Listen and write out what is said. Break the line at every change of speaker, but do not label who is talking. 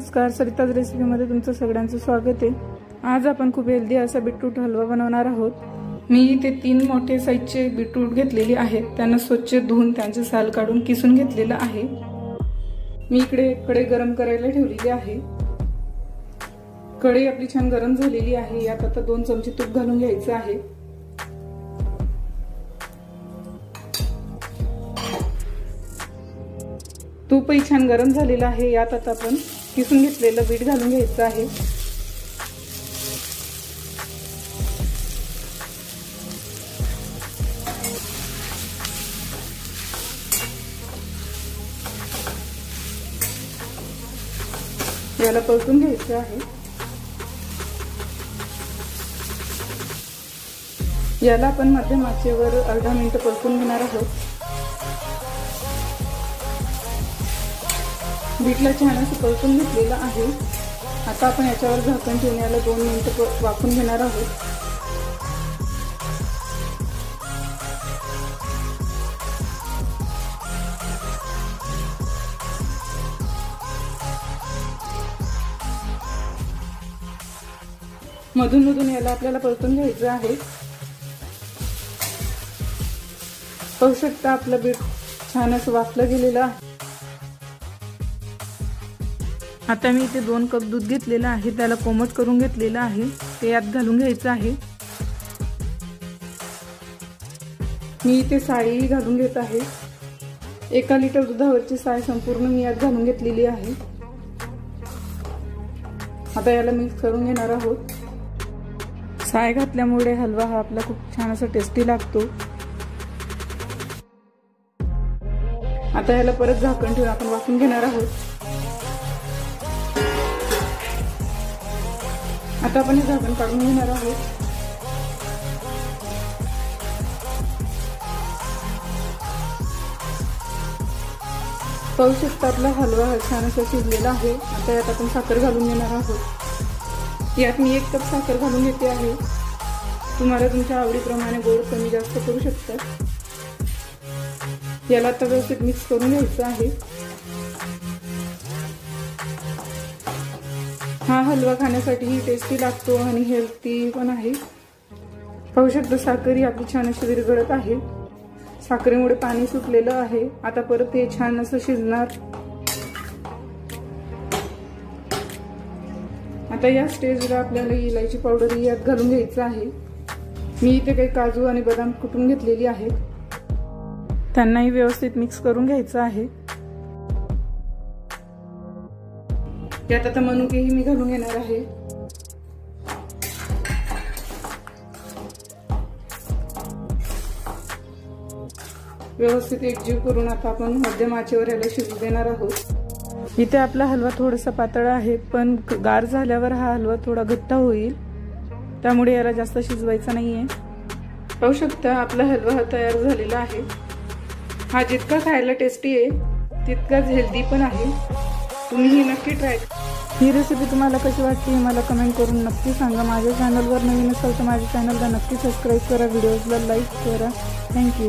नमस्कार, सरिताज रेसिपीमध्ये तुमचं सगळ्यांचं स्वागत आहे। आज आपण खूप हेल्दी असा बीटरूट हलवा बनवणार आहोत। मी इथे 3 मोठे साईजचे बीटरूट घेतलेले आहेत, त्यांना स्वच्छ धुवून त्यांचे साल काढून किसून घेतलेलं आहे। मी इकडे कढई गरम करायला ठेवलेली आहे। कढई आपली छान गरम झालेली आहे। यात आता 2 चमचे तूप घालून घ्यायचं आहे। तूपही छान गरम झालेलं आहे। यात आता आपण किसून घेतलेलं बीट घालून घ्यायचं आहे। याला परतून घ्यायचं आहे। याला आपण मध्यम आचेवर अर्धा मिनिट परतून घेणार आहोत। बीटला छान असं परतून घेतलेलं आहे। आता आपण याच्यावर झाकण ठेवून याला 2 मिनिट वाफवून घेणार आहोत। मधून मधून याला आपल्याला परतून घ्यायचं आहे। पाहू शकता आपलं बीट छान असं वाफलं गेलेलं आहे। आता मी इथे 2 कप दूध घेतलेलं आहे, त्याला कोमट करून घेतलेलं आहे, ते यात घालून घ्यायचं आहे। मी इथे साळी घालून घेत आहे। 1 लिटर दुधावरची साय संपूर्ण मी यात घालून घेतलेली आहे। आता याला मिक्स करून घेणार आहोत। साय घातल्यामुळे हलवा हा आपला खूप छान असा टेस्टी लागतो। आता याला परत झाकण ठेवून आपण वाफवून घेणार आहोत। आता आपण हे झाकण काढून घेणार आहोत। पाहू शकता आपला हलवा छान असा शिजलेला आहे। आता यात आपण साखर घालून घेणार आहोत। यात मी 1 कप साखर घालून घेते आहे। तुम्हाला तुमच्या आवडीप्रमाणे गोड कमी जास्त करू शकता। याला आता व्यवस्थित मिक्स करून घ्यायचं आहे। हा हलवा खाण्यासाठी टेस्टी लागतो आणि हेल्थी पण आहे। पाहू शकता साखर ही आपली छान अशी विरघळत आहे। साखरेमुळे पाणी सुटलेलं आहे। आता परत हे छान असं शिजणार। आता या स्टेजला आपल्याला इलायची पावडर यात घालून घ्यायचं आहे। मी इथे काही काजू आणि बदाम कुटून घेतलेली आहेत, त्यांनाही व्यवस्थित मिक्स करून घ्यायचं आहे। यात आता मनुकेही मी घालून घेणार आहे। व्यवस्थित एकजीव करून आता आपण मध्यम आचेवर याला शिजू देणार आहोत। इथे आपला हलवा थोडासा पातळ आहे, पण गार झाल्यावर हा हलवा थोडा घट्ट होईल, त्यामुळे याला जास्त शिजवायचा नाहीये। पाहू शकता आपला हलवा हा तयार झालेला आहे। हा जितका खायला टेस्टी आहे तितकाच हेल्दी पण आहे। तुम्ही ही नक्की ट्राय करा। ही रेसिपी तुम्हाला कशी वाटली मला कमेंट करून नक्की सांगा। माझ्या चॅनलवर नवीन असाल तर माझ्या चॅनलला नक्की सबस्क्राईब करा, व्हिडिओजला लाईक करा। थँक्यू।